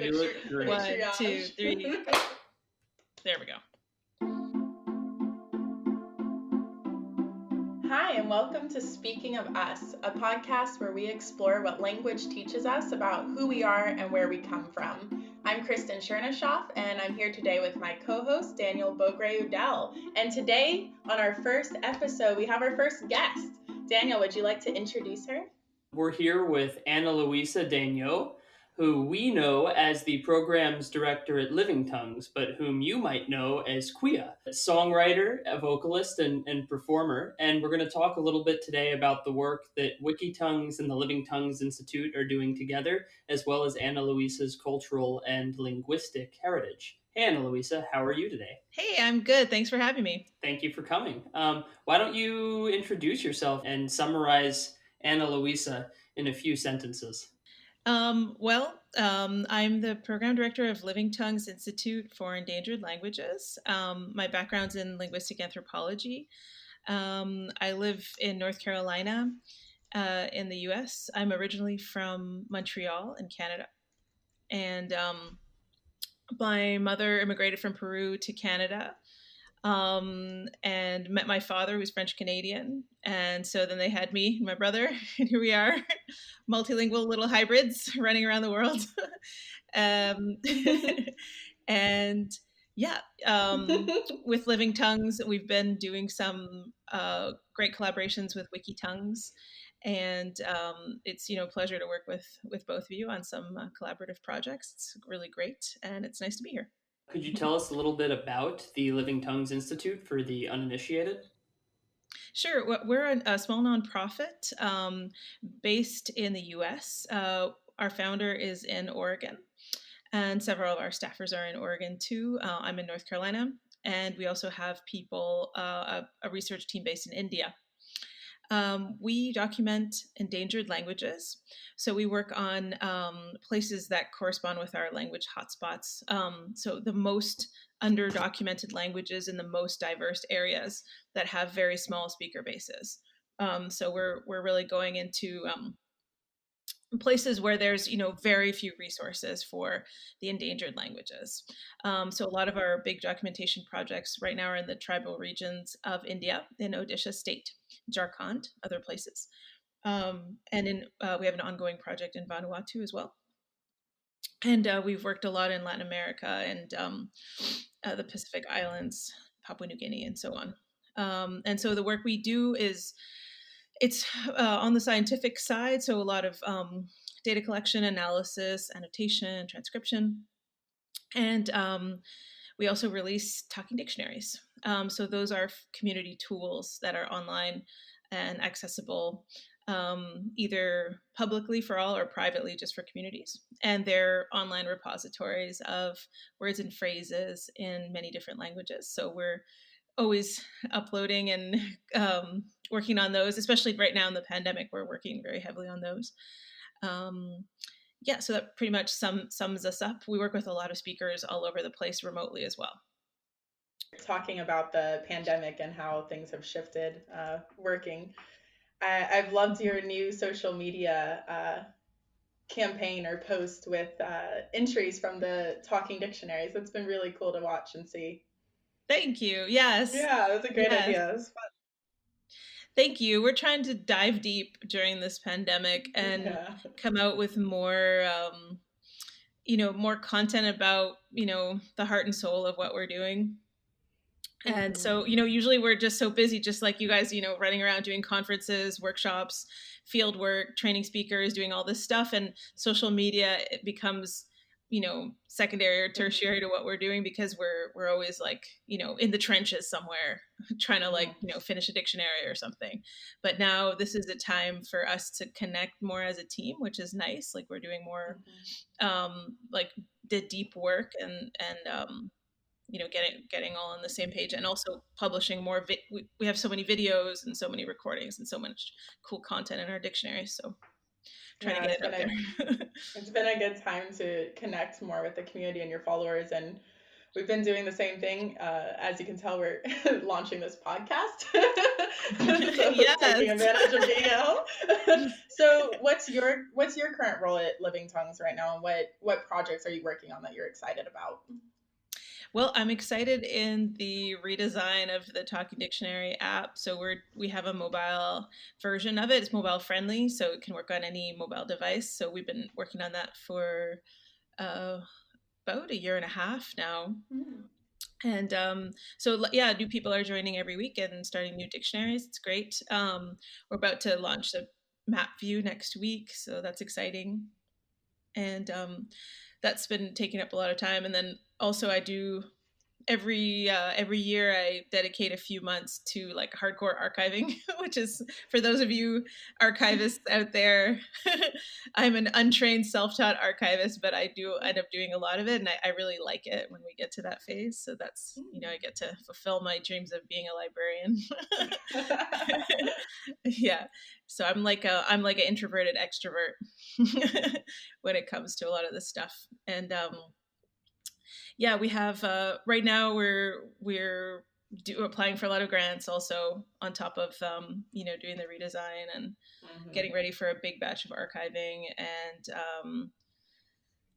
You look great. 1, 2, 3. There we go. Hi, and welcome to Speaking of Us, a podcast where we explore what language teaches us about who we are and where we come from. I'm Kristen Chernishoff, and I'm here today with my co-host, Daniel Beaugray-Udell. And today, on our first episode, we have our first guest. Daniel, would you like to introduce her? We're here with Luisa Daigneault, who we know as the program's director at Tongues, but whom you might know as Quia, a songwriter, a vocalist, and performer. And we're going to talk a little bit today about the work that Wikitongues and the Tongues Institute are doing together, as well as Ana Luisa's cultural and linguistic heritage. Hey, Ana Luisa, how are you today? Hey, I'm good. Thanks for having me. Thank you for coming. Why don't you introduce yourself and summarize Ana Luisa in a few sentences? I'm the program director of Tongues Institute for Endangered Languages. My background's in linguistic anthropology. I live in North Carolina in the US. I'm originally from Montreal in Canada. And my mother immigrated from Peru to Canada. And met my father, who's French Canadian. And so then they had me and my brother, and here we are, multilingual little hybrids running around the world. With Living Tongues, we've been doing some great collaborations with Wikitongues. And it's a pleasure to work with both of you on some collaborative projects. It's really great, and it's nice to be here. Could you tell us a little bit about the Living Tongues Institute for the Uninitiated? Sure. We're a small nonprofit based in the U.S. Our founder is in Oregon, and several of our staffers are in Oregon too. I'm in North Carolina, and we also have people, a research team based in India. We document endangered languages. So we work on places that correspond with our language hotspots. So the most underdocumented languages in the most diverse areas that have very small speaker bases. So we're really going into places where there's very few resources for the endangered languages. So a lot of our big documentation projects right now are in the tribal regions of India, in Odisha state, Jharkhand, other places, and we have an ongoing project in Vanuatu as well. And we've worked a lot in Latin America and the Pacific Islands, Papua New Guinea, and so on. And so the work we do it's on the scientific side, so a lot of data collection, analysis, annotation, transcription. And we also release talking dictionaries. So those are community tools that are online and accessible either publicly for all or privately just for communities. And they're online repositories of words and phrases in many different languages. So we're always uploading and working on those, especially right now in the pandemic. We're working very heavily on those. So that pretty much sums us up. We work with a lot of speakers all over the place remotely as well. Talking about the pandemic and how things have shifted working. I've loved your new social media campaign or post with entries from the talking dictionaries. It's been really cool to watch and see. Thank you. Yes. Yeah, that's a great idea. It was fun. Thank you. We're trying to dive deep during this pandemic and come out with more, more content about, the heart and soul of what we're doing. And so, usually we're just so busy, just like you guys, running around doing conferences, workshops, field work, training speakers, doing all this stuff. And social media, it becomes, secondary or tertiary to what we're doing because we're always like, in the trenches somewhere trying to finish a dictionary or something. But now this is a time for us to connect more as a team, which is nice. Like we're doing more, the deep work and getting all on the same page, and also publishing more. We have so many videos and so many recordings and so much cool content in our dictionary. So trying to get it up there. It's been a good time to connect more with the community and your followers. And We've been doing the same thing. As you can tell, we're launching this podcast. So taking Yes. advantage of being at home. So what's your current role at Living Tongues right now, and what projects are you working on that you're excited about? Well, I'm excited in the redesign of the Talking Dictionary app. So we have a mobile version of it. It's mobile friendly, so it can work on any mobile device. So we've been working on that for about a year and a half now. Mm. And so yeah, new people are joining every week and starting new dictionaries. It's great. We're about to launch the map view next week, so that's exciting. And that's been taking up a lot of time. And then also I do every year I dedicate a few months to like hardcore archiving, which is for those of you archivists out there. I'm an untrained self-taught archivist, but I do end up doing a lot of it, and I really like it when we get to that phase. So that's, I get to fulfill my dreams of being a librarian. Yeah, so I'm like an introverted extrovert when it comes to a lot of this stuff. And yeah, we have right now we're applying for a lot of grants also on top of doing the redesign and getting ready for a big batch of archiving. And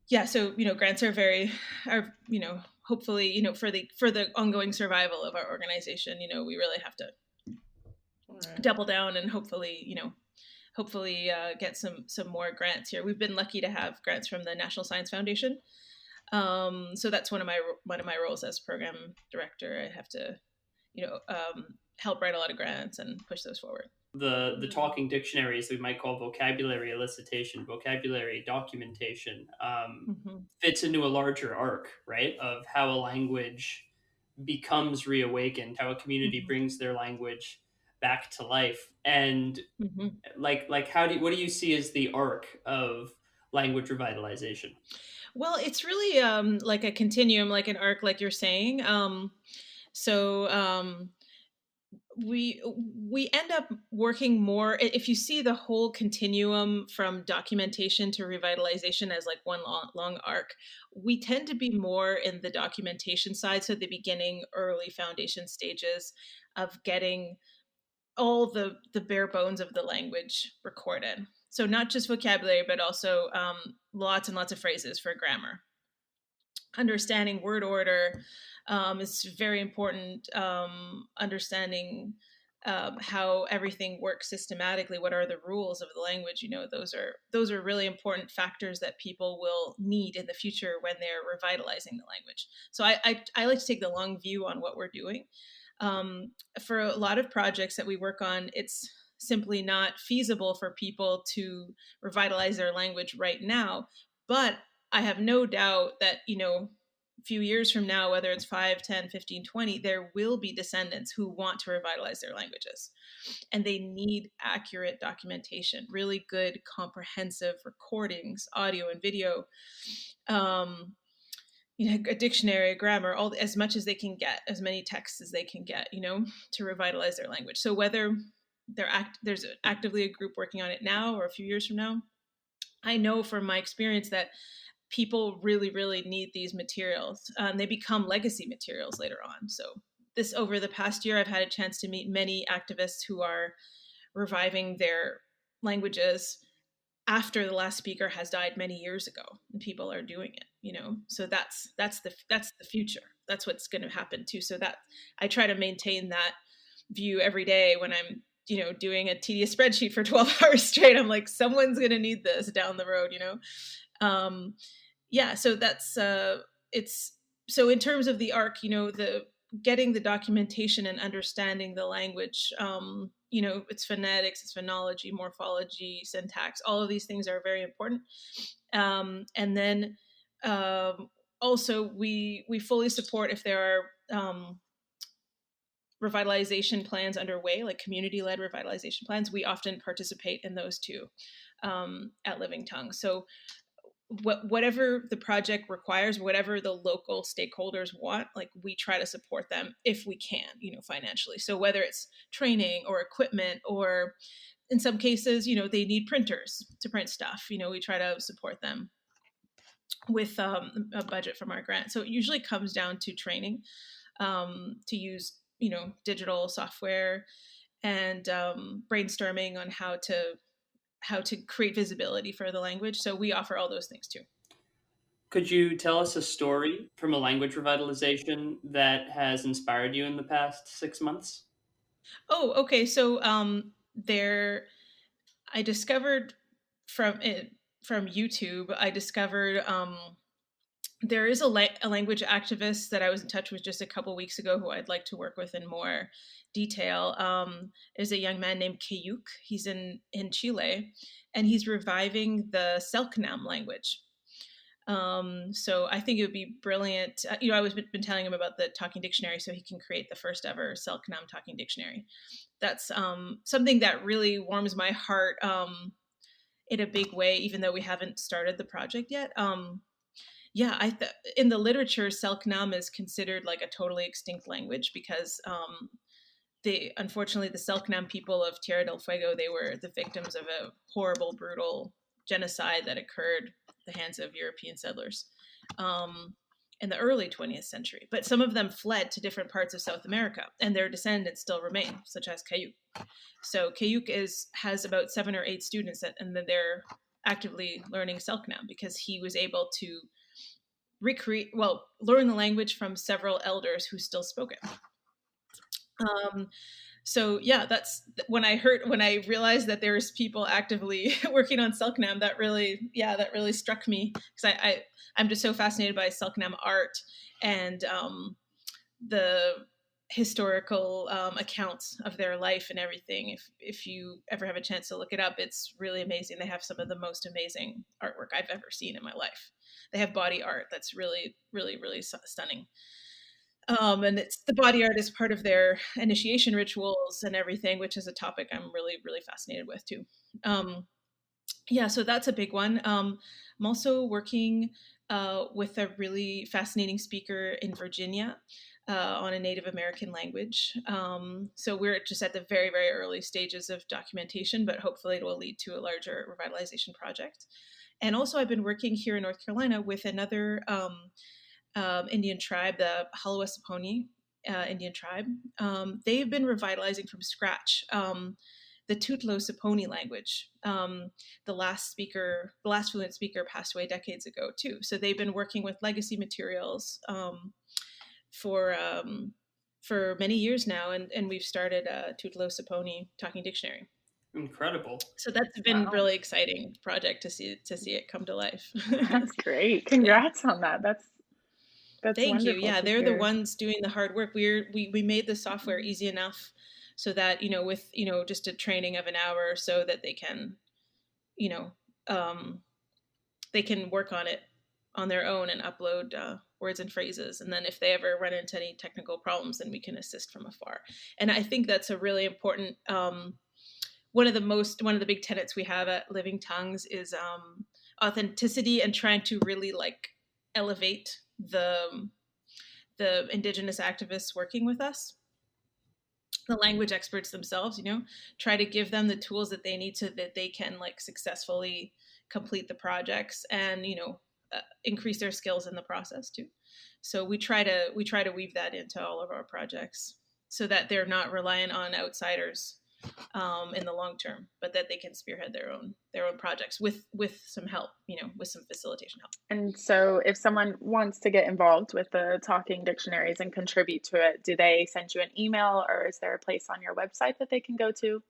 yeah, so grants are hopefully for the ongoing survival of our organization. We really have to double down and hopefully get some more grants here. We've been lucky to have grants from the National Science Foundation. So that's one of my roles as program director. I have to, help write a lot of grants and push those forward. The talking dictionaries we might call vocabulary elicitation, vocabulary documentation, fits into a larger arc, right, of how a language becomes reawakened, how a community brings their language back to life. And like what do you see as the arc of language revitalization? Well, it's really like a continuum, like an arc, like you're saying. So we end up working more, if you see the whole continuum from documentation to revitalization as like one long arc. We tend to be more in the documentation side, so the beginning, early foundation stages of getting all the bare bones of the language recorded. So not just vocabulary, but also lots and lots of phrases for grammar. Understanding word order is very important. Understanding how everything works systematically. What are the rules of the language? Those are really important factors that people will need in the future when they're revitalizing the language. So I like to take the long view on what we're doing. For a lot of projects that we work on, it's simply not feasible for people to revitalize their language right now. But I have no doubt that, a few years from now, whether it's 5, 10, 15, 20, there will be descendants who want to revitalize their languages. And they need accurate documentation, really good, comprehensive recordings, audio and video, a dictionary, a grammar, as much as they can get, as many texts as they can get, to revitalize their language. So whether there's actively a group working on it now or a few years from now, I know from my experience that people really, really need these materials. They become legacy materials later on. So over the past year, I've had a chance to meet many activists who are reviving their languages after the last speaker has died many years ago, and people are doing it. So that's the future. That's what's going to happen too. So that I try to maintain that view every day when I'm doing a tedious spreadsheet for 12 hours straight. I'm like, someone's going to need this down the road. Yeah, so that's it's so in terms of the arc, the getting the documentation and understanding the language, it's phonetics, it's phonology, morphology, syntax, all of these things are very important. And then also we fully support if there are revitalization plans underway, like community-led revitalization plans. We often participate in those too at Living Tongues. So whatever the project requires, whatever the local stakeholders want, like we try to support them if we can, financially. So whether it's training or equipment, or in some cases, they need printers to print stuff, we try to support them with a budget from our grant. So it usually comes down to training, to use, digital software, and brainstorming on how to create visibility for the language. So we offer all those things too. Could you tell us a story from a language revitalization that has inspired you in the past 6 months? Oh, okay. So there, I discovered from it from YouTube. I discovered there is a language activist that I was in touch with just a couple weeks ago who I'd like to work with in more detail. There's a young man named Kayuk. He's in Chile, and he's reviving the Selknam language. So I think it would be brilliant. I was been telling him about the talking dictionary, so he can create the first ever Selknam talking dictionary. That's something that really warms my heart in a big way, even though we haven't started the project yet. Yeah, in the literature, Selknam is considered like a totally extinct language because unfortunately the Selknam people of Tierra del Fuego, they were the victims of a horrible, brutal genocide that occurred at the hands of European settlers in the early 20th century. But some of them fled to different parts of South America, and their descendants still remain, such as Kayuk. So Kayuk has about 7 or 8 students, and then they're actively learning Selknam because he was able to learn the language from several elders who still spoke it. So yeah, that's when I realized that there's people actively working on Selknam. That really struck me because I'm just so fascinated by Selknam art and the historical accounts of their life and everything. If you ever have a chance to look it up, it's really amazing. They have some of the most amazing artwork I've ever seen in my life. They have body art that's really, really, really stunning. And it's the body art is part of their initiation rituals and everything, which is a topic I'm really, really fascinated with too. Yeah, so that's a big one. I'm also working with a really fascinating speaker in Virginia on a Native American language. So we're just at the very, very early stages of documentation, but hopefully it will lead to a larger revitalization project. And also, I've been working here in North Carolina with another Indian tribe, the Haliwa-Saponi Indian tribe. They've been revitalizing from scratch the Tutlo-Saponi language. The last fluent speaker passed away decades ago too. So they've been working with legacy materials for many years now, and we've started a Tutlo-Saponi talking dictionary. Incredible. So that's been really exciting project to see it come to life. That's great. Congrats on that. That's Thank you. wonderful Yeah, to they're the hear. ones doing the hard work. We made the software easy enough so that with just a training of an hour or so that they can you know they can work on it on their own and upload words and phrases. And then if they ever run into any technical problems, then we can assist from afar. And I think that's a really important one of the big tenets we have at Living Tongues is authenticity and trying to really like elevate the Indigenous activists working with us, the language experts themselves, try to give them the tools that they need so that they can like successfully complete the projects and increase their skills in the process too. So we try to weave that into all of our projects so that they're not reliant on outsiders in the long term, but that they can spearhead their own projects with some help, with some facilitation help. And so if someone wants to get involved with the talking dictionaries and contribute to it, do they send you an email, or is there a place on your website that they can go to?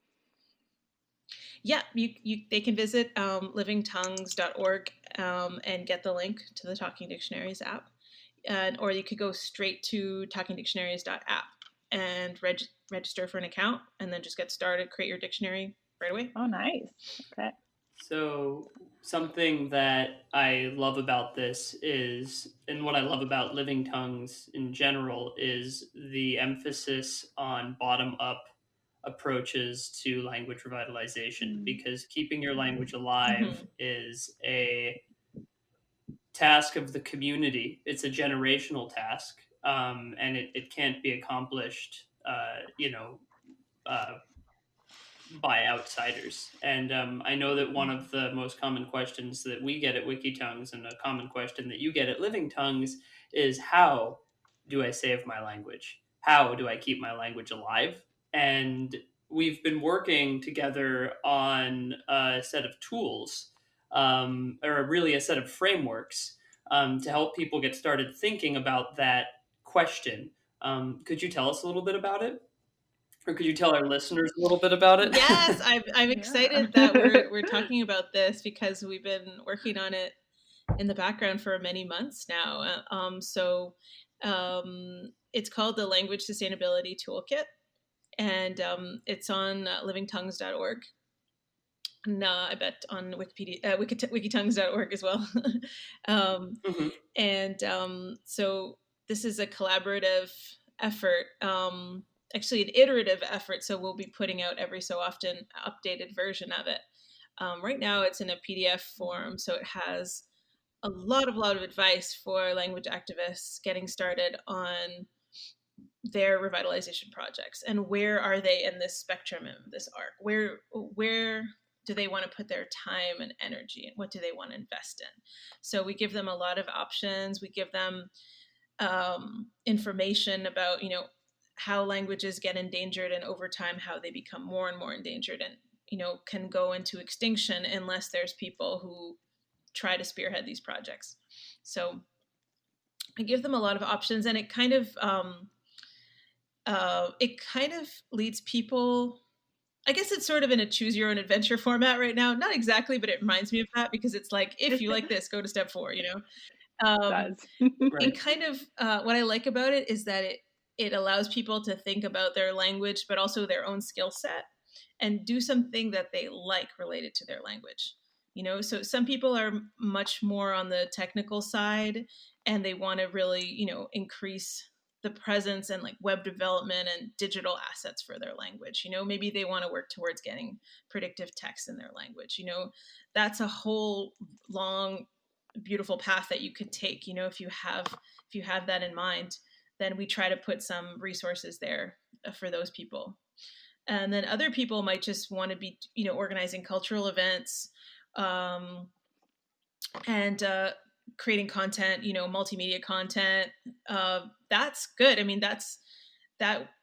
Yeah, they can visit livingtongues.org and get the link to the Talking Dictionaries app. Or you could go straight to talkingdictionaries.app and register for an account, and then just get started, create your dictionary right away. Oh, nice. Okay. So something that I love about this is, and what I love about Living Tongues in general, is the emphasis on bottom-up approaches to language revitalization, because keeping your language alive is a task of the community. It's a generational task, and it can't be accomplished, uh, by outsiders. And I know that one of the most common questions that we get at Wikitongues, and a common question that you get at Living Tongues, is how do I save my language? How do I keep my language alive? And we've been working together on a set of tools, or really a set of frameworks, to help people get started thinking about that question. Could you tell us a little bit about it? Or could you tell our listeners a little bit about it? Yes, I'm excited that we're talking about this because we've been working on it in the background for many months now. It's called the Language Sustainability Toolkit, and it's on livingtongues.org. And I bet on wikitongues.org as well. Mhm. So this is a collaborative effort, actually an iterative effort. So we'll be putting out every so often an updated version of it. Right now it's in a PDF form, so it has a lot of advice for language activists getting started on their revitalization projects and where are they in this spectrum of this arc, where do they want to put their time and energy, and what do they want to invest in. So we give them a lot of options. We give them information about how languages get endangered, and over time how they become more and more endangered, and can go into extinction unless there's people who try to spearhead these projects. So I give them a lot of options, and it kind of leads people. I guess it's sort of in a choose your own adventure format right now. Not exactly, but it reminds me of that because it's like, if you like this, go to step 4. Um, Does. it Right. kind of what I like about it is that it allows people to think about their language, but also their own skill set, and do something that they like related to their language. So some people are much more on the technical side, and they want to really increase the presence and like web development and digital assets for their language. Maybe they want to work towards getting predictive text in their language. That's a whole long beautiful path that you could take. If you have that in mind, then we try to put some resources there for those people. And then other people might just want to be organizing cultural events, um, and creating content, multimedia content. That's good. I mean, that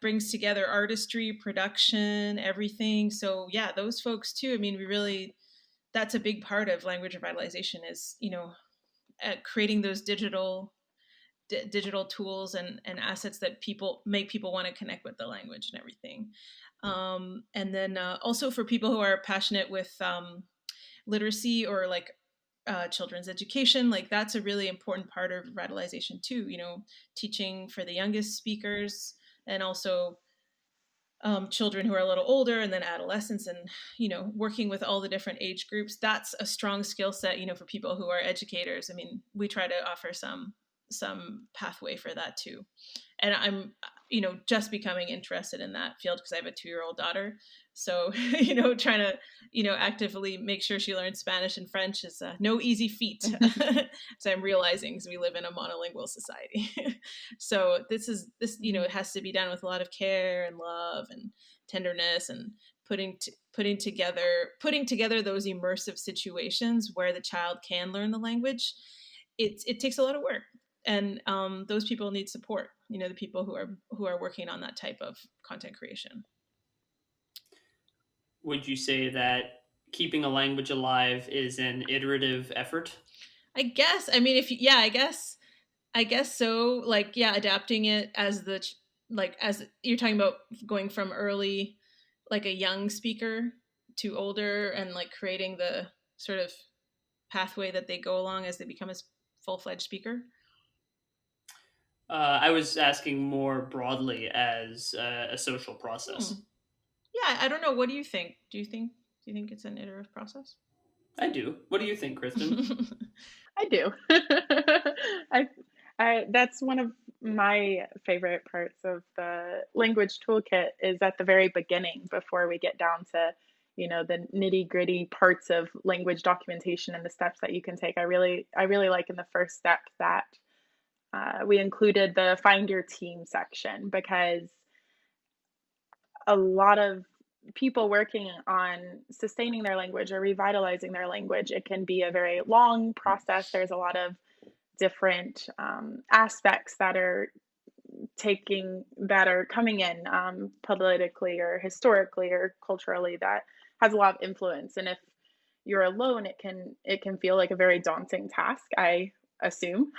brings together artistry, production, everything. So yeah, those folks too. I mean, that's a big part of language revitalization, is creating those digital tools and assets that make people want to connect with the language and everything. And then also for people who are passionate with literacy, or like children's education, like that's a really important part of revitalization too. Teaching for the youngest speakers, and also children who are a little older, and then adolescents, and working with all the different age groups. That's a strong skill set for people who are educators. I mean, we try to offer some pathway for that too. And I'm just becoming interested in that field because I have a 2-year-old daughter. So trying to actively make sure she learns Spanish and French is no easy feat. So I'm realizing, because we live in a monolingual society. So this it has to be done with a lot of care and love and tenderness, and putting together those immersive situations where the child can learn the language. It takes a lot of work, and those people need support. The people who are working on that type of content creation. Would you say that keeping a language alive is an iterative effort? I guess. I mean, I guess so. Like, yeah, adapting it as you're talking about, going from early, like a young speaker, to older, and like creating the sort of pathway that they go along as they become a full-fledged speaker. I was asking more broadly as a social Hmm. process. Yeah, I don't know. What do you think? Do you think it's an iterative process? I do. What do you think, Kristen? I do. I, that's one of my favorite parts of the language toolkit, is at the very beginning, before we get down to, the nitty gritty parts of language documentation and the steps that you can take. I really like in the first step that we included the find your team section, because a lot of people working on sustaining their language or revitalizing their language, it can be a very long process. There's a lot of different aspects that are coming in politically or historically or culturally that has a lot of influence. And if you're alone, it can feel like a very daunting task, I assume.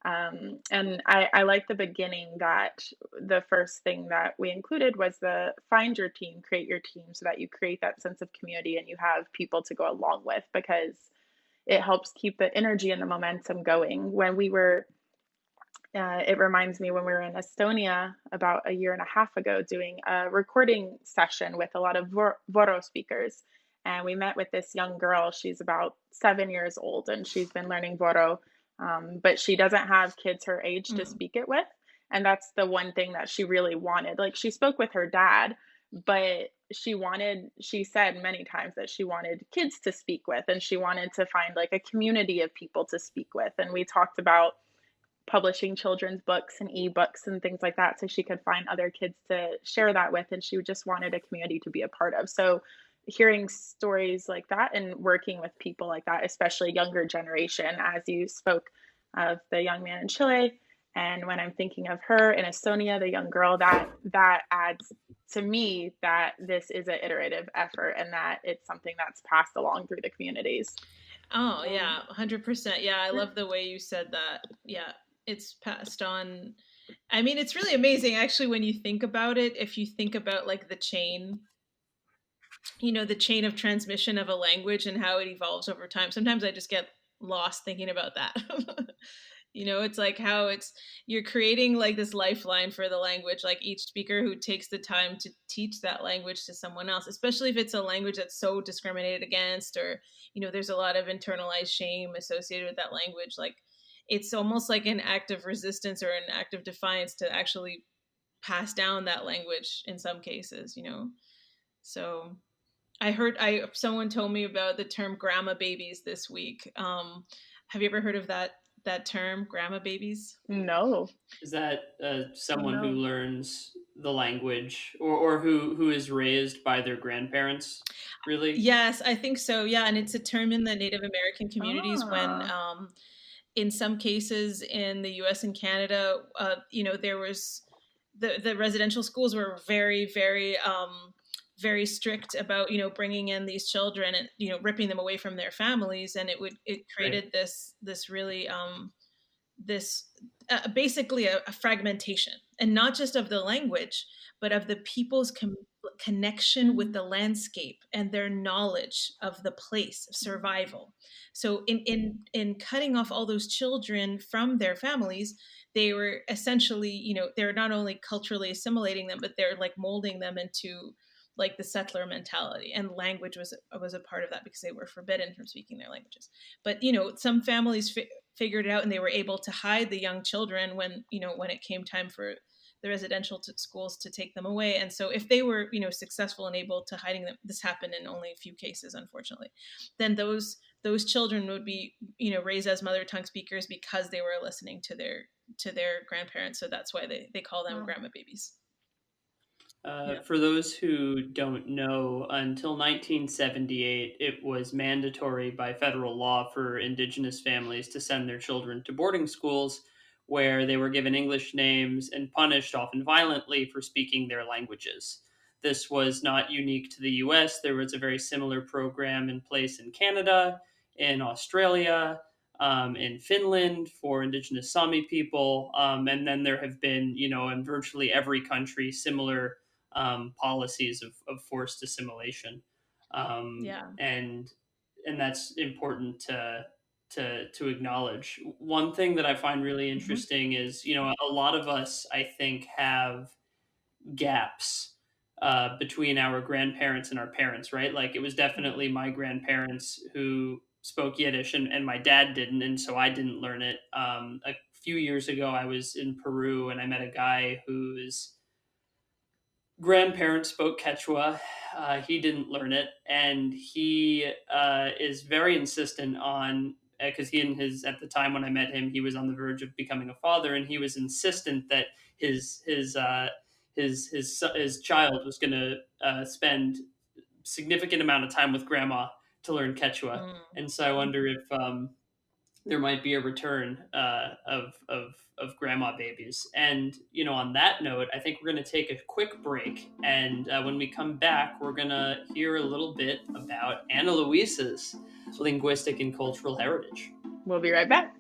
And I like the beginning that the first thing that we included was the find your team, create your team, so that you create that sense of community and you have people to go along with, because it helps keep the energy and the momentum going. It reminds me when we were in Estonia about a year and a half ago doing a recording session with a lot of Voro speakers. And we met with this young girl. She's about 7 years old and she's been learning Voro, but she doesn't have kids her age to speak it with. And that's the one thing that she really wanted. Like, she spoke with her dad, but she said many times that she wanted kids to speak with, and she wanted to find like a community of people to speak with. And we talked about publishing children's books and ebooks and things like that so she could find other kids to share that with, and she just wanted a community to be a part of. So hearing stories like that and working with people like that, especially younger generation, as you spoke of the young man in Chile, and when I'm thinking of her in Estonia, the young girl, that adds to me that this is an iterative effort and that it's something that's passed along through the communities. Oh, yeah, 100%. Yeah, I love the way you said that. Yeah, it's passed on. I mean, it's really amazing actually when you think about it. If you think about like the chain, the chain of transmission of a language and how it evolves over time. Sometimes I just get lost thinking about that. It's like how you're creating like this lifeline for the language, like each speaker who takes the time to teach that language to someone else, especially if it's a language that's so discriminated against, or there's a lot of internalized shame associated with that language. Like, it's almost like an act of resistance or an act of defiance to actually pass down that language in some cases. So someone told me about the term grandma babies this week. Have you ever heard of that term, grandma babies? No. Is that someone who No. learns the language, or who is raised by their grandparents? Really? Yes, I think so. Yeah, and it's a term in the Native American communities when, Ah. in some cases in the U.S. and Canada, there was the residential schools were very, very, very strict about bringing in these children and ripping them away from their families, and it Right. created this really this basically a fragmentation, and not just of the language, but of the people's connection with the landscape and their knowledge of the place of survival. So in cutting off all those children from their families, they were essentially, they're not only culturally assimilating them, but they're like molding them into like the settler mentality. And language was a part of that because they were forbidden from speaking their languages. But some families figured it out, and they were able to hide the young children when it came time for the residential schools to take them away. And so if they were successful and able to hiding them, this happened in only a few cases, unfortunately, then those children would be raised as mother tongue speakers because they were listening to their grandparents. So that's why they call them grandma babies. Yeah. For those who don't know, until 1978, it was mandatory by federal law for Indigenous families to send their children to boarding schools where they were given English names and punished, often violently, for speaking their languages. This was not unique to the US. There was a very similar program in place in Canada, in Australia, in Finland for Indigenous Sami people. And then there have been, in virtually every country, similar policies of forced assimilation, Yeah. and that's important to acknowledge. One thing that I find really Mm-hmm. interesting is, a lot of us, I think, have gaps between our grandparents and our parents, right? Like, it was definitely my grandparents who spoke Yiddish, and my dad didn't, and so I didn't learn it. A few years ago, I was in Peru and I met a guy whose grandparents spoke Quechua. He didn't learn it, and he is very insistent on, because he and his at the time when I met him, he was on the verge of becoming a father, and he was insistent that his child was going to spend significant amount of time with grandma to learn Quechua, and so I wonder if there might be a return of grandma babies. And on that note, I think we're going to take a quick break, and when we come back, we're going to hear a little bit about Ana Luisa's linguistic and cultural heritage. We'll be right back.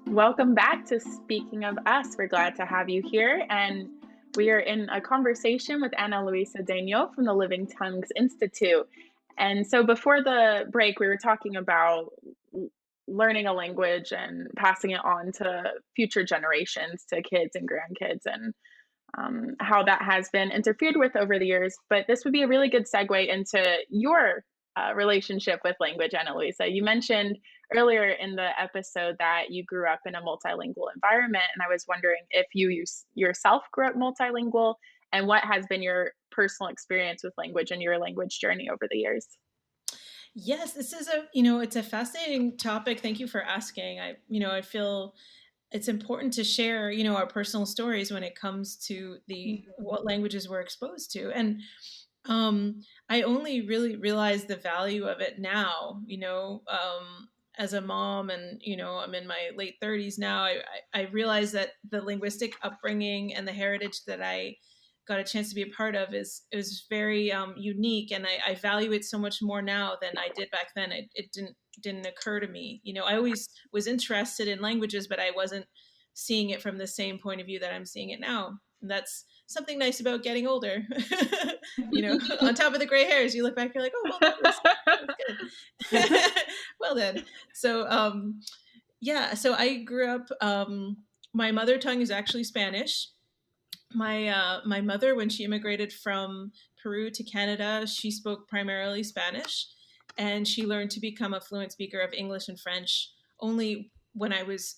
Welcome back to Speaking of Us. We're glad to have you here, and we are in a conversation with Ana Luisa Daigneault from the Living Tongues Institute. And so before the break, we were talking about learning a language and passing it on to future generations, to kids and grandkids, and how that has been interfered with over the years. But this would be a really good segue into your relationship with language, Ana Luisa. You mentioned earlier in the episode that you grew up in a multilingual environment, and I was wondering if you yourself grew up multilingual, and what has been your personal experience with language and your language journey over the years. Yes, this is it's a fascinating topic. Thank you for asking. I feel it's important to share, our personal stories when it comes to what languages we're exposed to. And I only really realize the value of it now, as a mom, and, I'm in my late 30s now. I realize that the linguistic upbringing and the heritage that I got a chance to be a part of is very unique, and I value it so much more now than I did back then. It didn't occur to me. I always was interested in languages, but I wasn't seeing it from the same point of view that I'm seeing it now. And that's something nice about getting older. On top of the gray hairs, you look back, you're like, oh, well, that was good. Well then. So so I grew up, my mother tongue is actually Spanish. My mother, when she immigrated from Peru to Canada, she spoke primarily Spanish, and she learned to become a fluent speaker of English and French only when I was,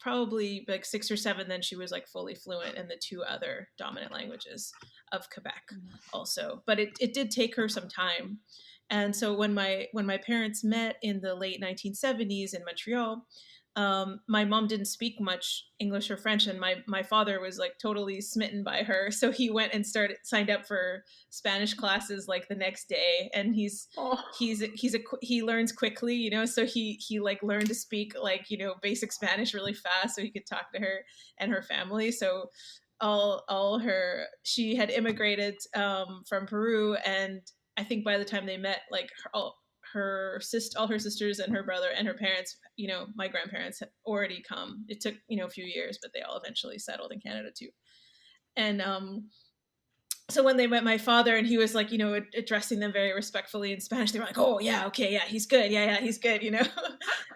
probably like 6 or 7. Then she was like fully fluent in the 2 other dominant languages of Quebec also. But it did take her some time. And so when my parents met in the late 1970s in Montreal, my mom didn't speak much English or French, and my father was like totally smitten by her. So he went and signed up for Spanish classes like the next day. And he learns quickly, so he like learned to speak like, basic Spanish really fast so he could talk to her and her family. So she had immigrated from Peru, and I think by the time they met, like all her sisters and her brother and her parents, my grandparents had already come. It took, a few years, but they all eventually settled in Canada too. And so when they met my father, and he was like, addressing them very respectfully in Spanish, they were like, oh yeah, okay, yeah, he's good. Yeah, he's good.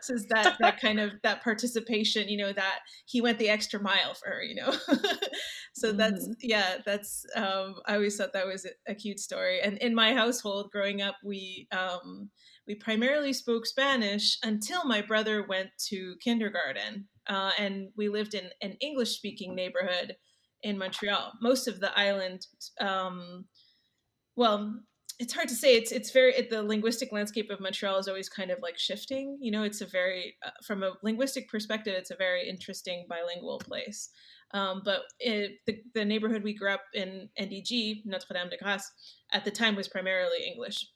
So it's that kind of that participation, that he went the extra mile for her, So that's I always thought that was a cute story. And in my household growing up, we primarily spoke Spanish until my brother went to kindergarten, and we lived in an English-speaking neighborhood in Montreal. Most of the island, it's hard to say. It's very the linguistic landscape of Montreal is always kind of like shifting. It's a very from a linguistic perspective, it's a very interesting bilingual place. But the neighborhood we grew up in, NDG, Notre Dame de Grâce, at the time was primarily English,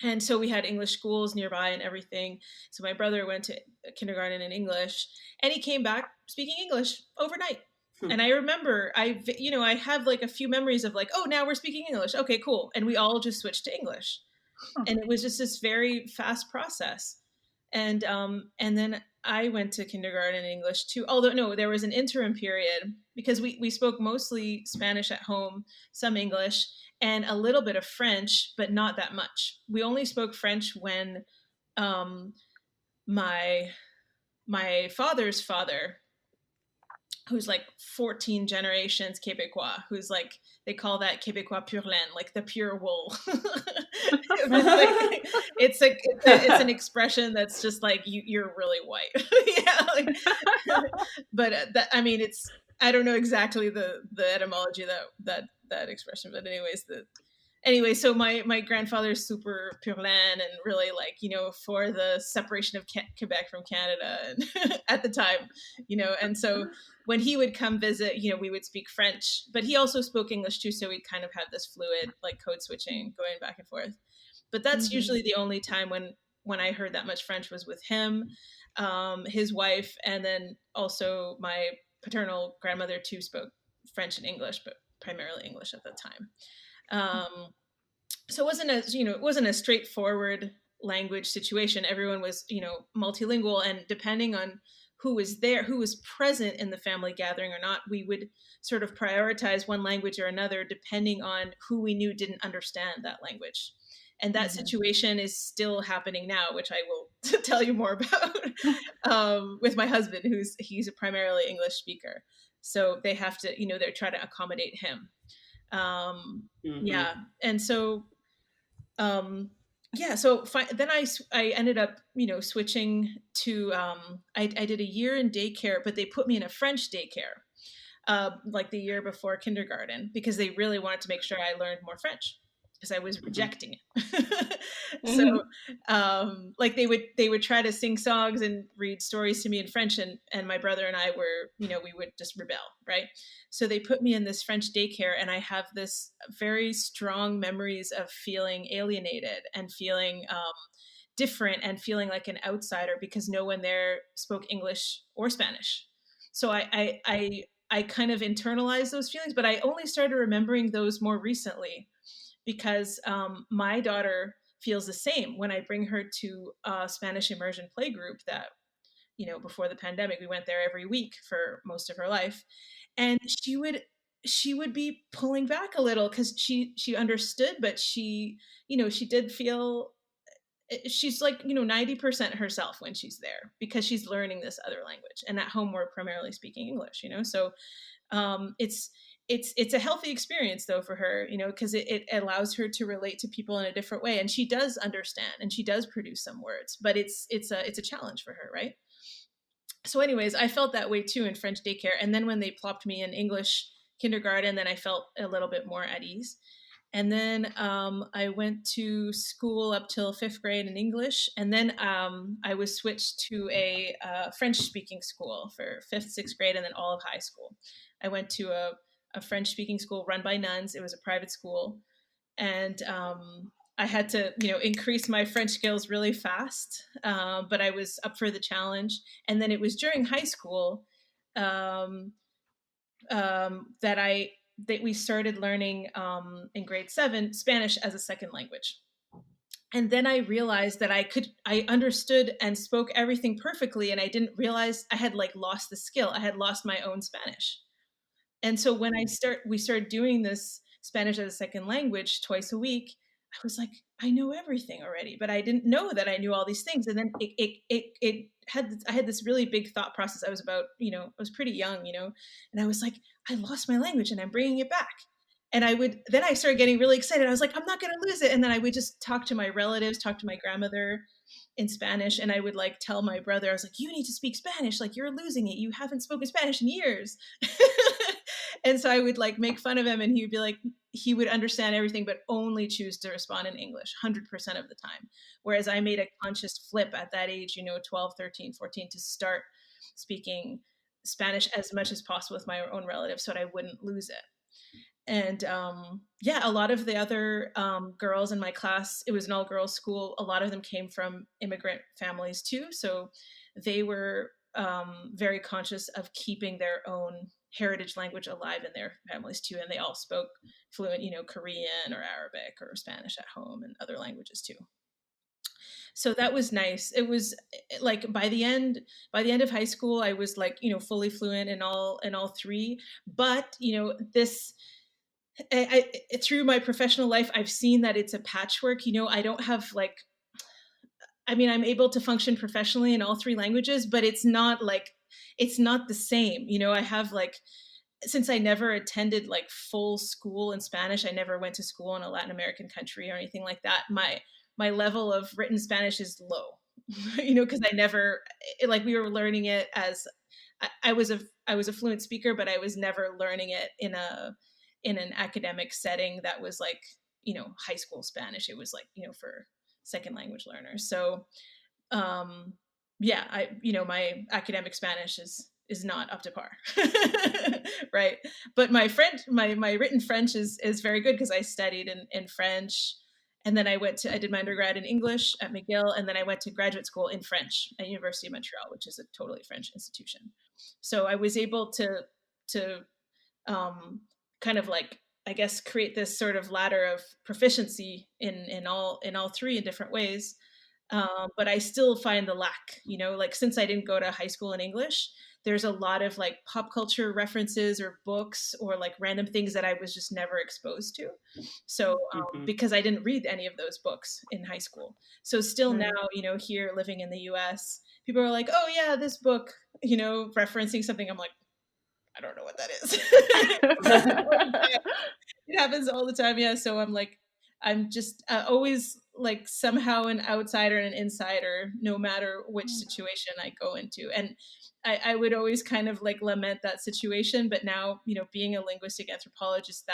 and so we had English schools nearby and everything. So my brother went to kindergarten in English, and he came back speaking English overnight. And I remember I have like a few memories of like, oh, now we're speaking English. Okay, cool. And we all just switched to English. And it was just this very fast process. And then I went to kindergarten in English too. Although no, there was an interim period because we spoke mostly Spanish at home, some English, and a little bit of French, but not that much. We only spoke French when my father's father, who's like 14 generations Québecois, who's like, they call that Québecois pur laine, like the pure wool. It's an expression that's just like, you're really white. Yeah, but I don't know exactly the etymology that expression, but anyways, anyway, so my grandfather's super pur laine and really like, for the separation of Quebec from Canada and at the time, and so when he would come visit, we would speak French, but he also spoke English too. So we kind of had this fluid like code switching going back and forth. But that's usually the only time when I heard that much French was with him, his wife, and then also my paternal grandmother too spoke French and English, but primarily English at the time. So it wasn't a straightforward language situation. Everyone was, multilingual, and depending on who was there, who was present in the family gathering or not, we would sort of prioritize one language or another depending on who we knew didn't understand that language. And that situation is still happening now, which I will tell you more about with my husband, he's a primarily English speaker. So they have to, they're trying to accommodate him. Yeah. And so, then I ended up, switching to, I did a year in daycare, but they put me in a French daycare, like the year before kindergarten, because they really wanted to make sure I learned more French, because I was rejecting it. So, like they would try to sing songs and read stories to me in French, and my brother and I were, we would just rebel, right? So they put me in this French daycare, and I have this very strong memories of feeling alienated and feeling different and feeling like an outsider because no one there spoke English or Spanish. So I kind of internalized those feelings, but I only started remembering those more recently because my daughter feels the same when I bring her to a Spanish immersion play group that, before the pandemic, we went there every week for most of her life. And she would be pulling back a little because she understood, but she did feel she's like 90% herself when she's there because she's learning this other language, and at home we're primarily speaking English. So it's a healthy experience though for her, because it allows her to relate to people in a different way, and she does understand and she does produce some words, but it's a challenge for her, right? So anyways, I felt that way too in French daycare, and then when they plopped me in English kindergarten, then I felt a little bit more at ease. And then I went to school up till 5th grade in English, and then I was switched to a French-speaking school for 5th, 6th grade, and then all of high school. I went to a French-speaking school run by nuns. It was a private school, and I had to, increase my French skills really fast, but I was up for the challenge. And then it was during high school that we started learning in grade 7 Spanish as a second language. And then I realized that I understood and spoke everything perfectly, and I didn't realize I had like lost the skill. I had lost my own Spanish. And so when we started doing this Spanish as a second language twice a week, I was like, I know everything already, but I didn't know that I knew all these things. And then I had this really big thought process. I was about, I was pretty young, and I was like, I lost my language and I'm bringing it back. And then I started getting really excited. I was like, I'm not going to lose it. And then I would just talk to my relatives, talk to my grandmother in Spanish. And I would like tell my brother, I was like, you need to speak Spanish. Like, you're losing it. You haven't spoken Spanish in years. And so I would like make fun of him, and he would be like, he would understand everything, but only choose to respond in English 100% of the time. Whereas I made a conscious flip at that age, 12, 13, 14, to start speaking Spanish as much as possible with my own relatives so that I wouldn't lose it. And a lot of the other girls in my class, it was an all-girls school. A lot of them came from immigrant families too. So they were very conscious of keeping their own heritage language alive in their families too. And they all spoke fluent, Korean or Arabic or Spanish at home, and other languages too. So that was nice. It was like by the end of high school, I was like, fully fluent in all three. But, this, through my professional life, I've seen that it's a patchwork. I don't have like, I'm able to function professionally in all three languages, but it's not the same. I have like, since I never attended like full school in Spanish, I never went to school in a Latin American country or anything like that. My level of written Spanish is low, because I never, like, we were learning it as I was a fluent speaker, but I was never learning it in an academic setting that was like, high school Spanish. It was like, for second language learners. So yeah, my academic Spanish is not up to par. Right. But my written French is very good because I studied in French. And then I did my undergrad in English at McGill, and then I went to graduate school in French at University of Montreal, which is a totally French institution. So I was able to kind of like, I guess, create this sort of ladder of proficiency in all three in different ways. But I still find the lack, like since I didn't go to high school in English, there's a lot of like pop culture references or books or like random things that I was just never exposed to. So because I didn't read any of those books in high school. So still now, here living in the US, people are like, oh yeah, this book, referencing something. I'm like, I don't know what that is. It happens all the time. Yeah. So I'm just always like somehow an outsider and an insider, no matter which situation I go into. And I would always kind of like lament that situation. But now, being a linguistic anthropologist,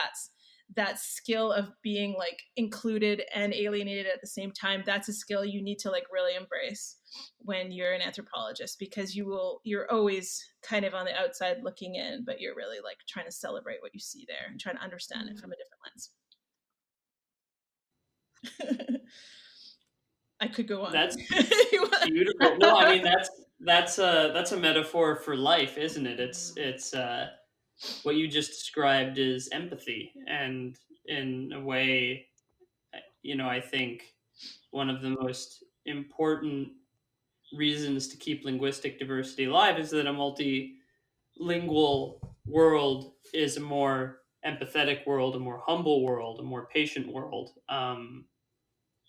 that skill of being like included and alienated at the same time, that's a skill you need to like really embrace when you're an anthropologist, because you're always kind of on the outside looking in, but you're really like trying to celebrate what you see there and trying to understand it from a different lens. I could go on. That's beautiful. No, I mean that's a metaphor for life, isn't it? It's what you just described is empathy, and in a way, I think one of the most important reasons to keep linguistic diversity alive is that a multilingual world is a more empathetic world, a more humble world, a more patient world.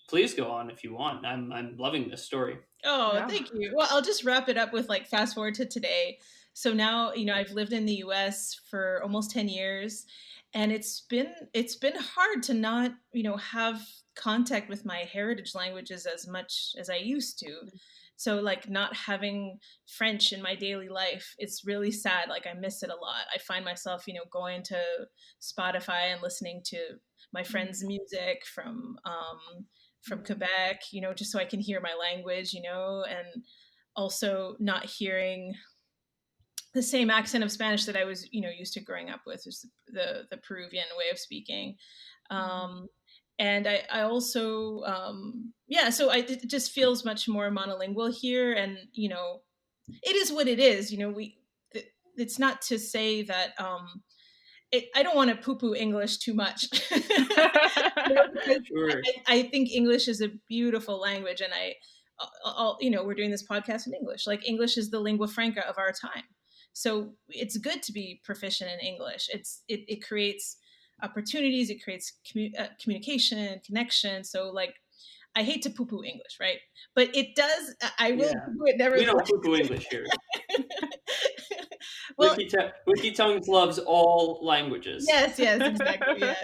Please go on if you want. I'm loving this story. Oh, thank you. Well, I'll just wrap it up with like fast forward to today. So now, I've lived in the US for almost 10 years, and it's been hard to not, have contact with my heritage languages as much as I used to. So like not having French in my daily life, it's really sad. Like I miss it a lot. I find myself, going to Spotify and listening to my friends' music from Quebec, just so I can hear my language, and also not hearing the same accent of Spanish that I was, used to growing up with, is the Peruvian way of speaking. And I also, so it just feels much more monolingual here. And, it is what it is. It's not to say that, I don't want to poo-poo English too much. Sure. I think English is a beautiful language, and we're doing this podcast in English. Like English is the lingua franca of our time, so it's good to be proficient in English. It creates opportunities, it creates communication, connection. So like, I hate to poo-poo English, right? But it does. I will poo-poo it never. We don't poo-poo English here. Well, Wikitongues loves all languages. Yes, exactly. Yeah,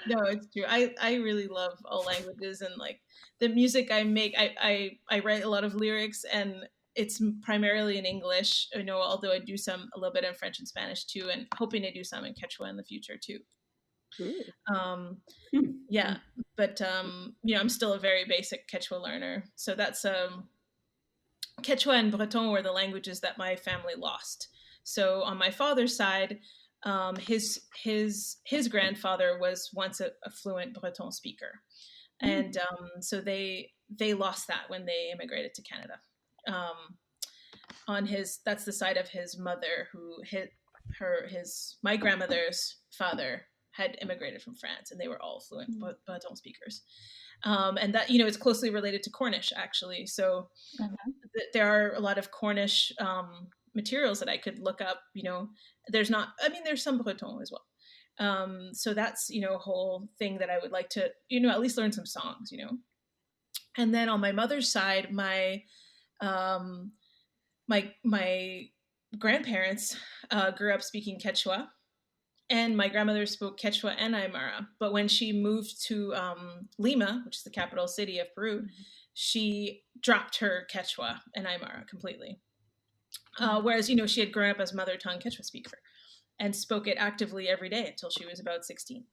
no, it's true. I really love all languages, and like the music I make, I write a lot of lyrics, and it's primarily in English. Although I do a little bit in French and Spanish too, and hoping to do some in Quechua in the future too. Yeah, but I'm still a very basic Quechua learner. So that's Quechua and Breton were the languages that my family lost. So on my father's side, his grandfather was once a fluent Breton speaker, and so they lost that when they immigrated to Canada. That's the side of his mother, who my grandmother's father had immigrated from France, and they were all fluent Breton speakers. And that, it's closely related to Cornish, actually. So there are a lot of Cornish materials that I could look up. There's some Breton as well. So that's, a whole thing that I would like to, at least learn some songs, And then on my mother's side, my grandparents grew up speaking Quechua, and my grandmother spoke Quechua and Aymara. But when she moved to Lima, which is the capital city of Peru, she dropped her Quechua and Aymara completely. Whereas, she had grown up as mother tongue Quechua speaker and spoke it actively every day until she was about 16.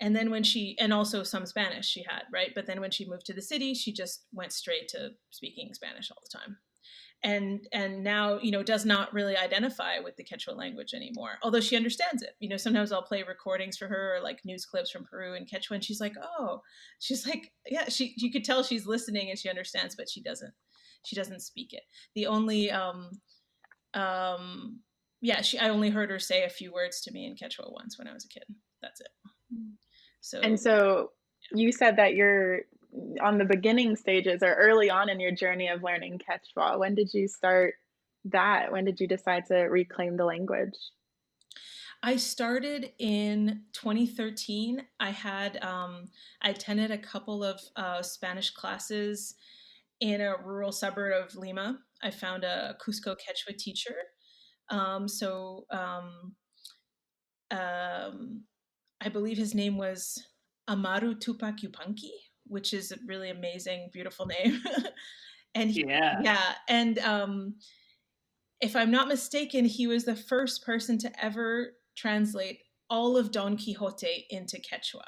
And then and also some Spanish she had, right? But then when she moved to the city, she just went straight to speaking Spanish all the time. And now, does not really identify with the Quechua language anymore, although she understands it. Sometimes I'll play recordings for her, or like news clips from Peru in Quechua, and she's like, yeah, you could tell she's listening and she understands, but she doesn't speak it. The only I only heard her say a few words to me in Quechua once when I was a kid. That's it. So you said that you're on the beginning stages or early on in your journey of learning Quechua. When did you start that? When did you decide to reclaim the language? I started in 2013. I attended a couple of Spanish classes in a rural suburb of Lima. I found a Cusco Quechua teacher. I believe his name was Amaru Tupac Yupanqui, which is a really amazing, beautiful name. And if I'm not mistaken, he was the first person to ever translate all of Don Quixote into Quechua.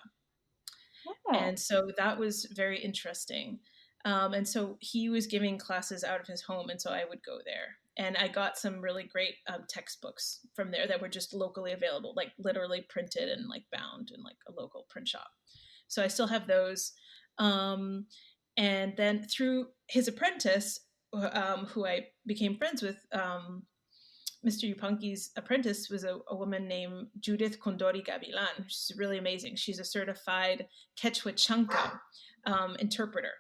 Oh. And so that was very interesting. And so he was giving classes out of his home, and so I would go there. And I got some really great textbooks from there that were just locally available, like literally printed and like bound in like a local print shop. So I still have those. And then through his apprentice, who I became friends with, Mr. Yupanqui's apprentice was a woman named Judith Condori Gavilan. She's really amazing. She's a certified Quechua Chanca interpreter.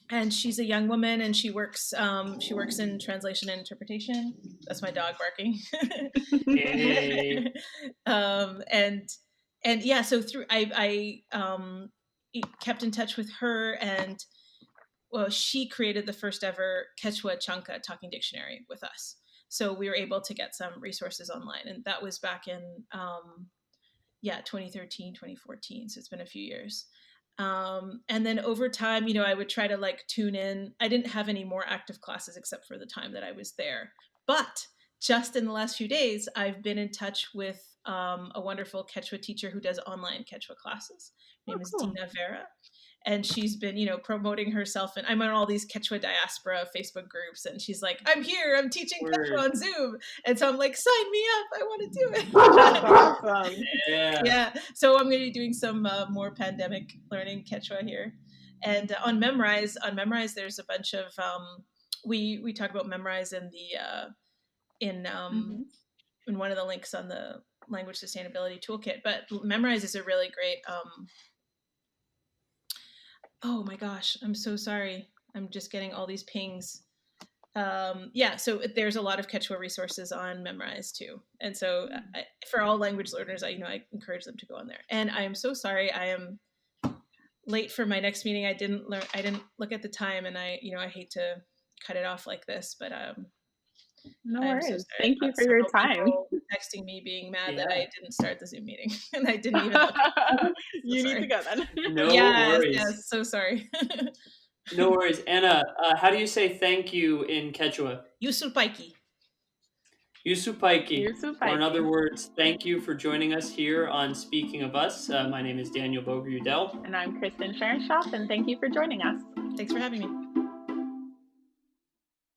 And she's a young woman, and she works in translation and interpretation. That's my dog barking. Hey. So through I kept in touch with her, and she created the first ever Quechua Chanca talking dictionary with us. So we were able to get some resources online, and that was back in 2013, 2014. So it's been a few years. And then over time, I would try to like tune in. I didn't have any more active classes except for the time that I was there. But just in the last few days, I've been in touch with a wonderful Quechua teacher who does online Quechua classes. Her name is Dina Vera. And she's been, promoting herself. And I'm on all these Quechua diaspora Facebook groups. And she's like, I'm here. I'm teaching Quechua on Zoom. And so I'm like, sign me up. I want to do it. That's awesome. Yeah. So I'm going to be doing some more pandemic learning Quechua here. And on Memrise, there's a bunch of, we talk about Memrise in the, in one of the links on the Language Sustainability Toolkit. But Memrise is a really great, oh my gosh, I'm so sorry. I'm just getting all these pings. So there's a lot of Quechua resources on Memrise too. And so for all language learners, I encourage them to go on there. And I am so sorry. I am late for my next meeting. I didn't look at the time, and I hate to cut it off like this, but no worries. So thank you for your time. Texting me being mad that I didn't start the Zoom meeting, and I didn't even look. You need to go then. No worries. Yes, so sorry. No worries. Anna, how do you say thank you in Quechua? Yusupaiki. Yusupaiki. Or in other words, thank you for joining us here on Speaking of Us. My name is Daniel Boger-Udell. And I'm Kristen Scherenshoff, and thank you for joining us. Thanks for having me.